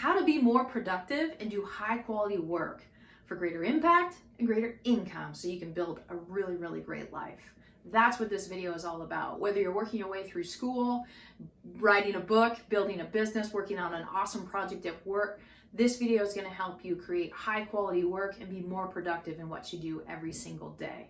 how to be more productive and do high quality work for greater impact and greater income so you can build a really, really great life. That's what this video is all about. Whether you're working your way through school, writing a book, building a business, working on an awesome project at work, this video is going to help you create high quality work and be more productive in what you do every single day.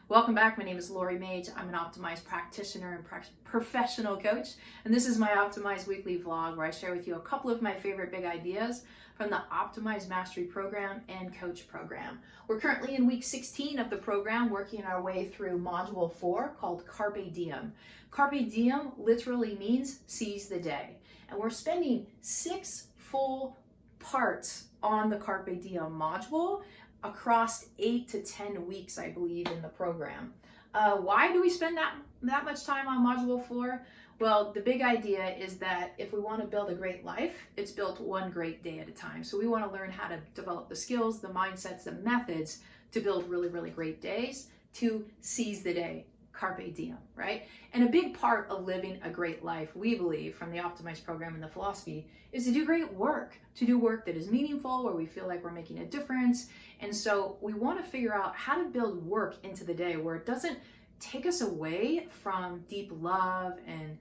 Welcome back. My name is Lori Mage. I'm an Optimized practitioner and professional coach, and this is my Optimized weekly vlog where I share with you a couple of my favorite big ideas from the Optimized Mastery Program and Coach Program. We're currently in week 16 of the program, working our way through module 4 called Carpe Diem. Carpe Diem literally means seize the day, and we're spending 6 full parts on the Carpe Diem module across 8 to 10 weeks, I believe, in the program. Why do we spend that much time on module 4? Well, the big idea is that if we want to build a great life, it's built one great day at a time. So we want to learn how to develop the skills, the mindsets, the methods to build really, really great days, to seize the day, carpe diem, right? And a big part of living a great life, we believe, from the Optimized program and the philosophy, is to do great work, to do work that is meaningful, where we feel like we're making a difference. And so we want to figure out how to build work into the day where it doesn't take us away from deep love and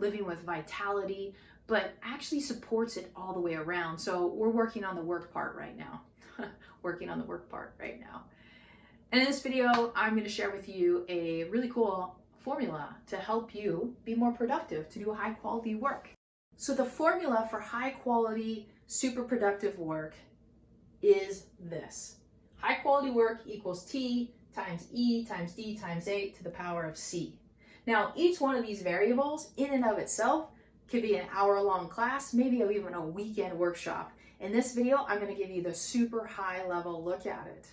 living with vitality, but actually supports it all the way around. So we're working on the work part right now. And in this video, I'm going to share with you a really cool formula to help you be more productive, to do high quality work. So the formula for high quality, super productive work is this. High quality work equals T times E times D times A to the power of C. Now, each one of these variables in and of itself could be an hour-long class, maybe even a weekend workshop. In this video, I'm going to give you the super high level look at it.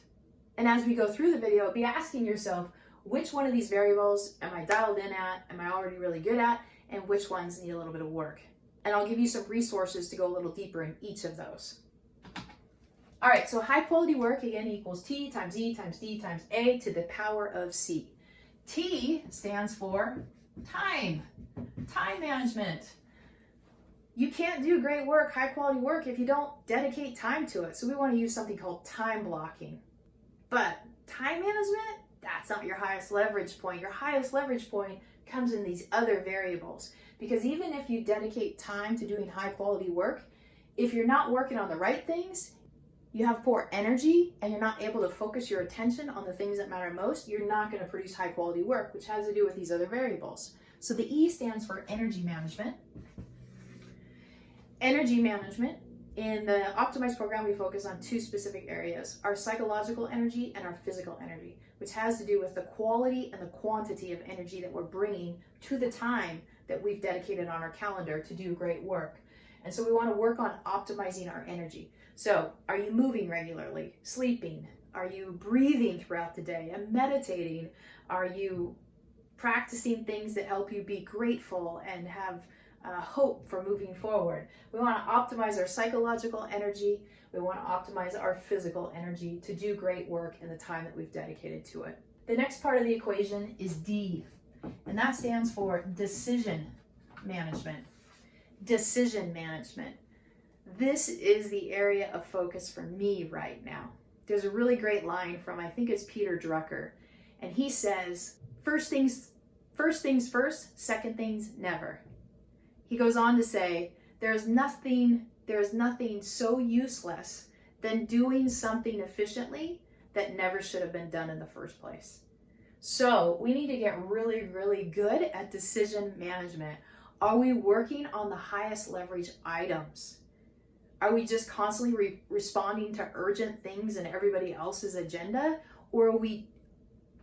And as we go through the video, be asking yourself, which one of these variables am I dialed in at, am I already really good at, and which ones need a little bit of work? And I'll give you some resources to go a little deeper in each of those. All right, so high quality work, again, equals T times E times D times A to the power of C. T stands for time management. You can't do great work, high quality work, if you don't dedicate time to it. So we want to use something called time blocking. But time management, that's not your highest leverage point. Your highest leverage point comes in these other variables. Because even if you dedicate time to doing high quality work, if you're not working on the right things, you have poor energy and you're not able to focus your attention on the things that matter most, you're not going to produce high quality work, which has to do with these other variables. So the E stands for energy management. Energy management. In the Optimized program, we focus on 2 specific areas, our psychological energy and our physical energy, which has to do with the quality and the quantity of energy that we're bringing to the time that we've dedicated on our calendar to do great work. And so we want to work on optimizing our energy. So are you moving regularly, sleeping? Are you breathing throughout the day and meditating? Are you practicing things that help you be grateful and have hope for moving forward? We want to optimize our psychological energy. We want to optimize our physical energy to do great work in the time that we've dedicated to it. The next part of the equation is D, and that stands for decision management. Decision management. This is the area of focus for me right now. There's a really great line from, I think it's Peter Drucker, and he says, first things first, second things never. He goes on to say, there's nothing so useless than doing something efficiently that never should have been done in the first place. So we need to get really, really good at decision management. Are we working on the highest leverage items? Are we just constantly responding to urgent things in everybody else's agenda? Or are we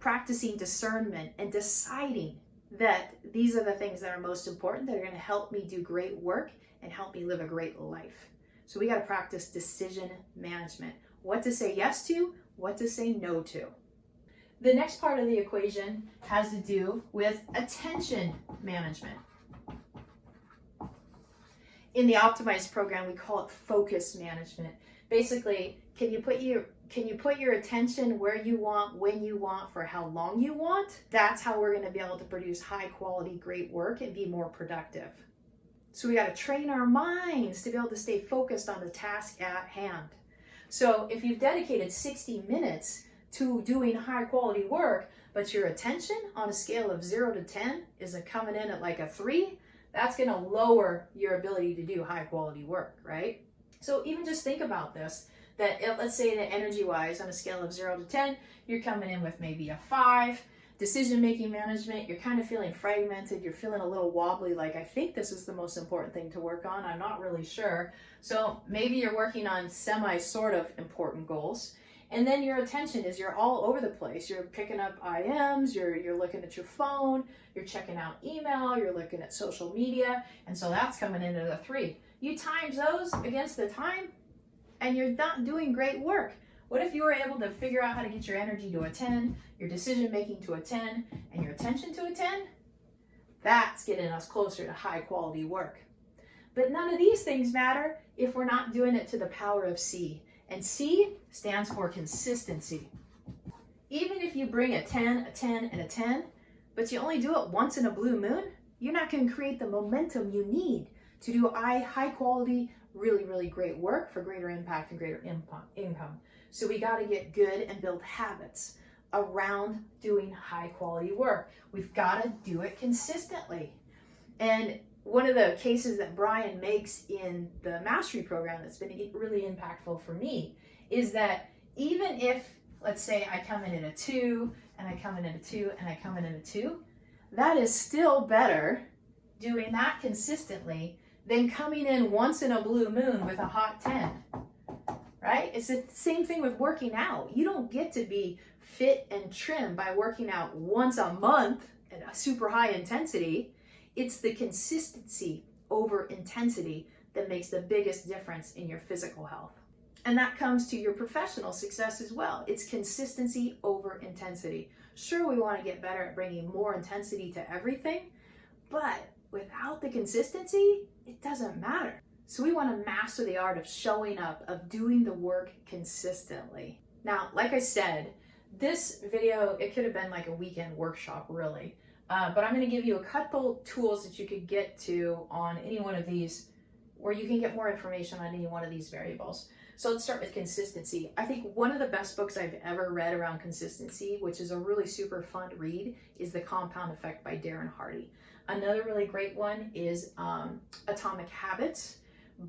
practicing discernment and deciding that these are the things that are most important, that are going to help me do great work and help me live a great life? So we got to practice decision management. What to say yes to, what to say no to. The next part of the equation has to do with attention management. In the Optimized program, we call it focus management. Basically, can you put your attention where you want, when you want, for how long you want? That's how we're going to be able to produce high quality, great work and be more productive. So we got to train our minds to be able to stay focused on the task at hand. So if you've dedicated 60 minutes to doing high quality work, but your attention on a scale of 0 to 10 is coming in at like a 3, that's going to lower your ability to do high quality work, right? So even just think about this, that let's say that energy wise on a scale of 0 to 10, you're coming in with maybe a 5. Decision-making management, you're kind of feeling fragmented, you're feeling a little wobbly, like I think this is the most important thing to work on, I'm not really sure. So maybe you're working on sort of important goals. And then your attention is you're all over the place. You're picking up IMs, you're looking at your phone, you're checking out email, you're looking at social media, and so that's coming in at a 3. You times those against the time, and you're not doing great work. What if you were able to figure out how to get your energy to a 10, your decision making to a 10, and your attention to a 10? That's getting us closer to high quality work. But none of these things matter if we're not doing it to the power of C. And C stands for consistency. Even if you bring a 10, a 10, and a 10, but you only do it once in a blue moon, you're not going to create the momentum you need to do high quality, really, really great work for greater impact and greater income. So we got to get good and build habits around doing high quality work. We've got to do it consistently. And one of the cases that Brian makes in the mastery program that's been really impactful for me is that even if, let's say I come in at a 2, and I come in at a 2, and I come in at a 2, that is still better doing that consistently than coming in once in a blue moon with a hot 10. Right? It's the same thing with working out. You don't get to be fit and trim by working out once a month at a super high intensity. It's the consistency over intensity that makes the biggest difference in your physical health. And that comes to your professional success as well. It's consistency over intensity. Sure, we want to get better at bringing more intensity to everything, but without the consistency, it doesn't matter. So we want to master the art of showing up, of doing the work consistently. Now, like I said, this video, it could have been like a weekend workshop really, but I'm going to give you a couple tools that you could get to on any one of these, where you can get more information on any one of these variables. So let's start with consistency. I think one of the best books I've ever read around consistency, which is a really super fun read, is The Compound Effect by Darren Hardy. Another really great one is Atomic Habits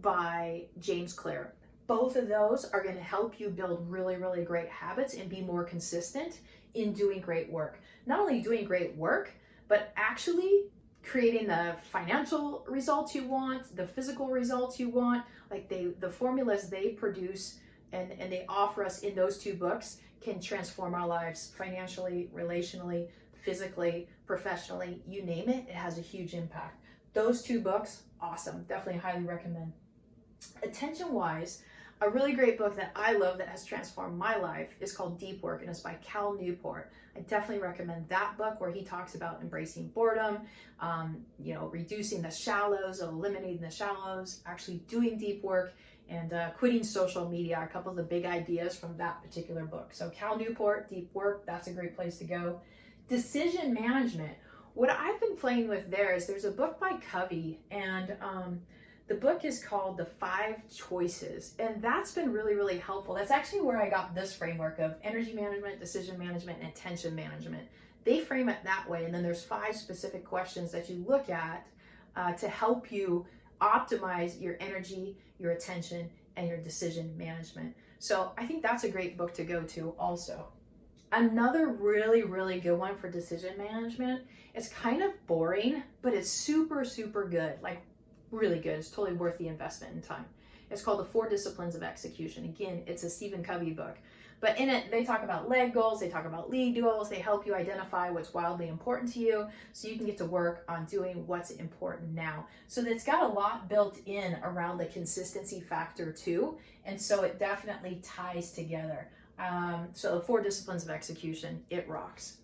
by James Clear. Both of those are going to help you build really, really great habits and be more consistent in doing great work. Not only doing great work, but actually creating the financial results you want, the physical results you want. Like the formulas they produce and they offer us in those 2 books can transform our lives financially, relationally, physically, professionally, you name it, it has a huge impact. Those 2 books, awesome, definitely highly recommend. Attention-wise, a really great book that I love that has transformed my life is called Deep Work, and it's by Newport. I definitely recommend that book, where he talks about embracing boredom, reducing the shallows, eliminating the shallows, actually doing deep work, and quitting social media, a couple of the big ideas from that particular book. So Newport, Deep Work, that's a great place to go. Decision management. What I've been playing with there's a book by Covey, and the book is called The 5 Choices, and that's been really, really helpful. That's actually where I got this framework of energy management, decision management, and attention management. They frame it that way, and then there's 5 specific questions that you look at to help you optimize your energy, your attention, and your decision management. So I think that's a great book to go to also. Another really, really good one for decision management, it's kind of boring, but it's super, super good. Like really good. It's totally worth the investment in time. It's called The 4 Disciplines of Execution. Again, it's a Stephen Covey book. But in it, they talk about leg goals, they talk about league goals, they help you identify what's wildly important to you so you can get to work on doing what's important now. So it's got a lot built in around the consistency factor too, and so it definitely ties together. So The 4 Disciplines of Execution, it rocks.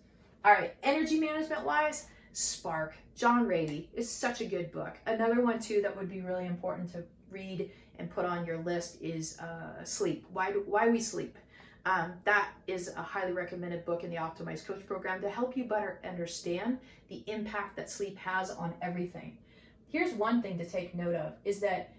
All right, energy management wise, Spark, John Ratey is such a good book. Another one too that would be really important to read and put on your list is Sleep, Why We Sleep. That is a highly recommended book in the Optimized Coach program to help you better understand the impact that sleep has on everything. here's one thing to take note of is that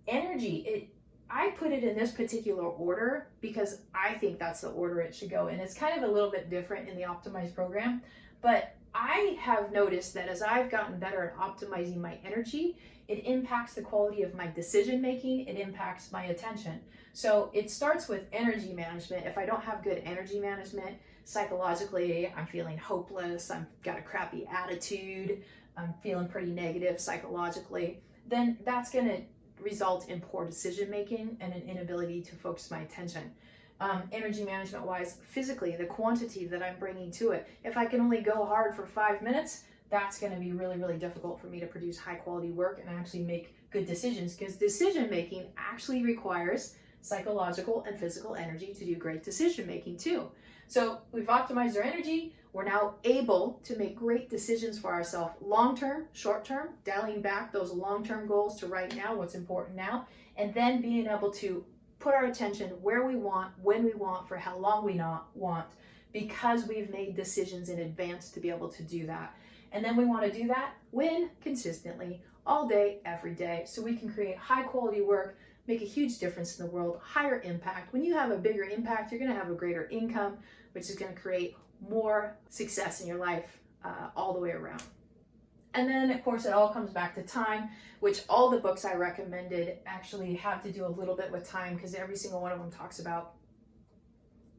energy, I put it in this particular order because I think that's the order it should go in. It's kind of a little bit different in the optimized program, but I have noticed that as I've gotten better at optimizing my energy, it impacts the quality of my decision making, it impacts my attention. So it starts with energy management. If I don't have good energy management, psychologically, I'm feeling hopeless, I've got a crappy attitude, I'm feeling pretty negative psychologically, then that's going to result in poor decision making and an inability to focus my attention. Energy management wise, physically, the quantity that I'm bringing to it. If I can only go hard for 5 minutes, that's going to be really, really difficult for me to produce high quality work and actually make good decisions, because decision making actually requires psychological and physical energy to do great decision making too. So we've optimized our energy. We're now able to make great decisions for ourselves, long-term, short-term, dialing back those long-term goals to right now, what's important now, and then being able to put our attention where we want, when we want, for how long we not want, because we've made decisions in advance to be able to do that. And then we want to do that when consistently, all day, every day, so we can create high quality work, make a huge difference in the world, higher impact. When you have a bigger impact, you're going to have a greater income, which is going to create more success in your life all the way around. And then, of course, it all comes back to time, which all the books I recommended actually have to do a little bit with time, because every single one of them talks about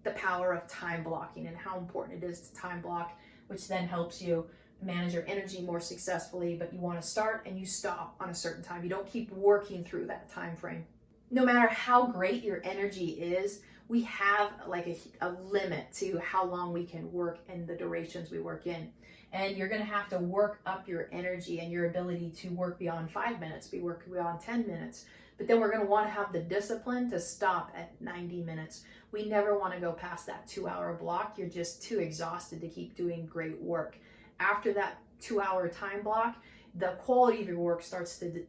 the power of time blocking and how important it is to time block, which then helps you manage your energy more successfully. But you want to start and you stop on a certain time. You don't keep working through that time frame. No matter how great your energy is, we have like a limit to how long we can work and the durations we work in. And you're going to have to work up your energy and your ability to work beyond 5 minutes, work beyond 10 minutes. But then we're going to want to have the discipline to stop at 90 minutes. We never want to go past that 2-hour block. You're just too exhausted to keep doing great work. After that 2-hour time block, the quality of your work starts to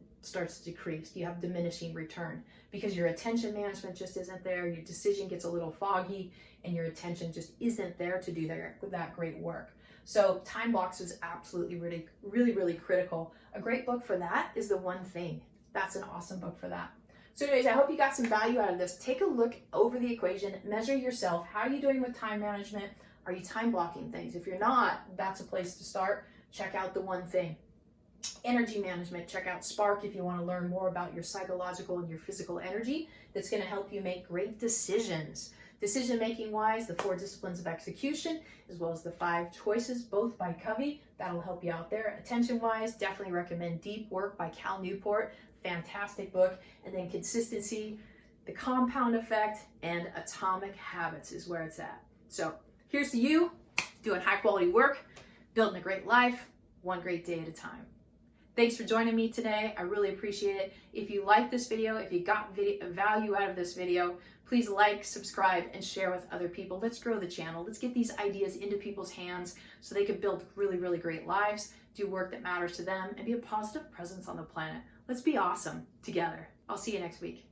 decrease. You have diminishing return because your attention management just isn't there. Your decision gets a little foggy and your attention just isn't there to do that great work. So time blocks is absolutely really critical. A great book for that is The One Thing. That's an awesome book for that. So anyways, I hope you got some value out of this. Take a look over the equation, measure yourself. How are you doing with time management? Are you time blocking things? If you're not, that's a place to start. Check out The One Thing. Energy management, check out Spark if you want to learn more about your psychological and your physical energy. That's going to help you make great decisions. Decision making wise, the 4 disciplines of execution, as well as the 5 choices, both by Covey. That'll help you out there. Attention wise, definitely recommend Deep Work by Newport. Fantastic book. And then consistency, the compound effect, and atomic habits is where it's at. So here's to you doing high quality work, building a great life, one great day at a time. Thanks for joining me today. I really appreciate it. If you like this video, if you got value out of this video, please like, subscribe, and share with other people. Let's grow the channel. Let's get these ideas into people's hands so they can build really great lives, do work that matters to them, and be a positive presence on the planet. Let's be awesome together. I'll see you next week.